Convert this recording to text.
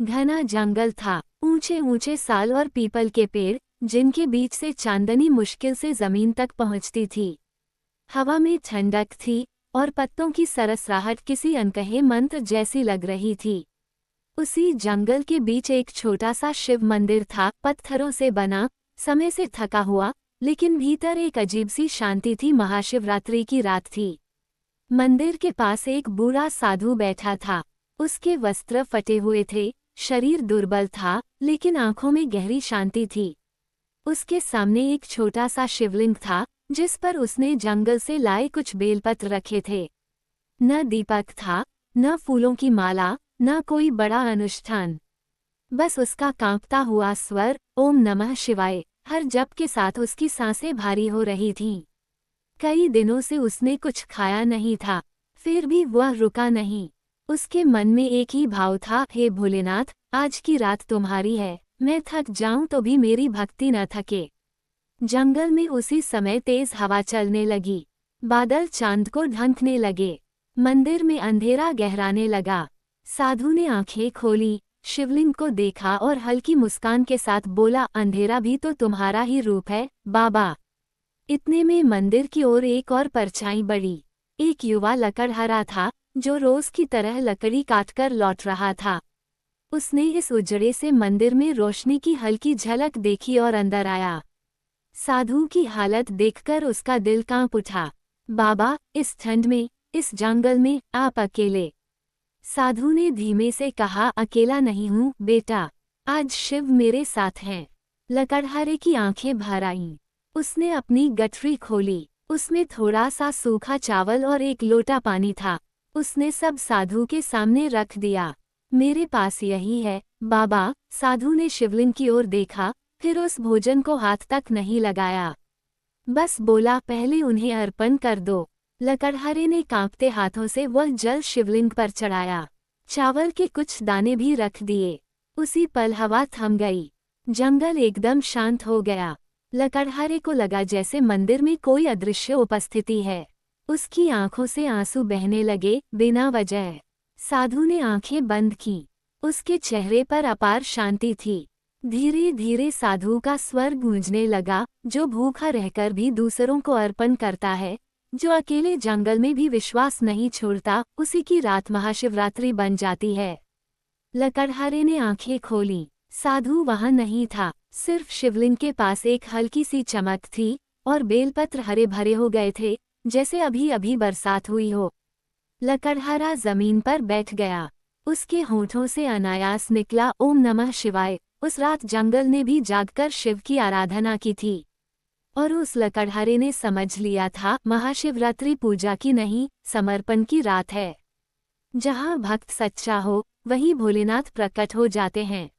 घना जंगल था, ऊंचे ऊंचे साल और पीपल के पेड़, जिनके बीच से चांदनी मुश्किल से जमीन तक पहुंचती थी। हवा में ठंडक थी और पत्तों की सरसराहट किसी अनकहे मंत्र जैसी लग रही थी। उसी जंगल के बीच एक छोटा सा शिव मंदिर था, पत्थरों से बना, समय से थका हुआ, लेकिन भीतर एक अजीब सी शांति थी। महाशिवरात्रि की रात थी। मंदिर के पास एक बूढ़ा साधु बैठा था। उसके वस्त्र फटे हुए थे, शरीर दुर्बल था, लेकिन आंखों में गहरी शांति थी। उसके सामने एक छोटा सा शिवलिंग था, जिस पर उसने जंगल से लाए कुछ बेलपत्र रखे थे। न दीपक था, न फूलों की माला, न कोई बड़ा अनुष्ठान। बस उसका कांपता हुआ स्वर, ओम नमः शिवाय, हर जप के साथ उसकी सांसें भारी हो रही थीं। कई दिनों से उसने कुछ खाया नहीं था, फिर भी वह रुका नहीं। उसके मन में एक ही भाव था, हे भोलेनाथ, आज की रात तुम्हारी है, मैं थक जाऊं तो भी मेरी भक्ति न थके। जंगल में उसी समय तेज हवा चलने लगी। बादल चांद को ढंकने लगे। मंदिर में अंधेरा गहराने लगा। साधु ने आंखें खोली, शिवलिंग को देखा और हल्की मुस्कान के साथ बोला, अंधेरा भी तो तुम्हारा ही रूप है बाबा। इतने में मंदिर की ओर एक और परछाई बढ़ी। एक युवा लकड़हारा था, जो रोज की तरह लकड़ी काटकर लौट रहा था। उसने इस उजड़े से मंदिर में रोशनी की हल्की झलक देखी और अंदर आया। साधु की हालत देखकर उसका दिल कांप उठा। बाबा, इस ठंड में, इस जंगल में, आप अकेले? साधु ने धीमे से कहा, अकेला नहीं हूँ बेटा, आज शिव मेरे साथ हैं। लकड़हारे की आंखें भर आईं। उसने अपनी गठरी खोली। उसमें थोड़ा सा सूखा चावल और एक लोटा पानी था। उसने सब साधु के सामने रख दिया। मेरे पास यही है बाबा। साधु ने शिवलिंग की ओर देखा, फिर उस भोजन को हाथ तक नहीं लगाया। बस बोला, पहले उन्हें अर्पण कर दो। लकड़हारे ने कांपते हाथों से वह जल शिवलिंग पर चढ़ाया। चावल के कुछ दाने भी रख दिए। उसी पल हवा थम गई। जंगल एकदम शांत हो गया। लकड़हारे को लगा जैसे मंदिर में कोई अदृश्य उपस्थिति है। उसकी आंखों से आंसू बहने लगे, बिना वजह। साधु ने आंखें बंद की। उसके चेहरे पर अपार शांति थी। धीरे धीरे साधु का स्वर गूंजने लगा, जो भूखा रहकर भी दूसरों को अर्पण करता है, जो अकेले जंगल में भी विश्वास नहीं छोड़ता, उसी की रात महाशिवरात्रि बन जाती है। लकड़हारे ने आंखें खोली। साधु वहां नहीं था, सिर्फ शिवलिंग के पास एक हल्की सी चमक थी और बेलपत्र हरे भरे हो गए थे, जैसे अभी अभी बरसात हुई हो। लकड़हारा जमीन पर बैठ गया। उसके होठों से अनायास निकला, ओम नमः शिवाय। उस रात जंगल ने भी जागकर शिव की आराधना की थी। और उस लकड़हारे ने समझ लिया था, महाशिवरात्रि पूजा की नहीं, समर्पण की रात है। जहाँ भक्त सच्चा हो, वहीं भोलेनाथ प्रकट हो जाते हैं।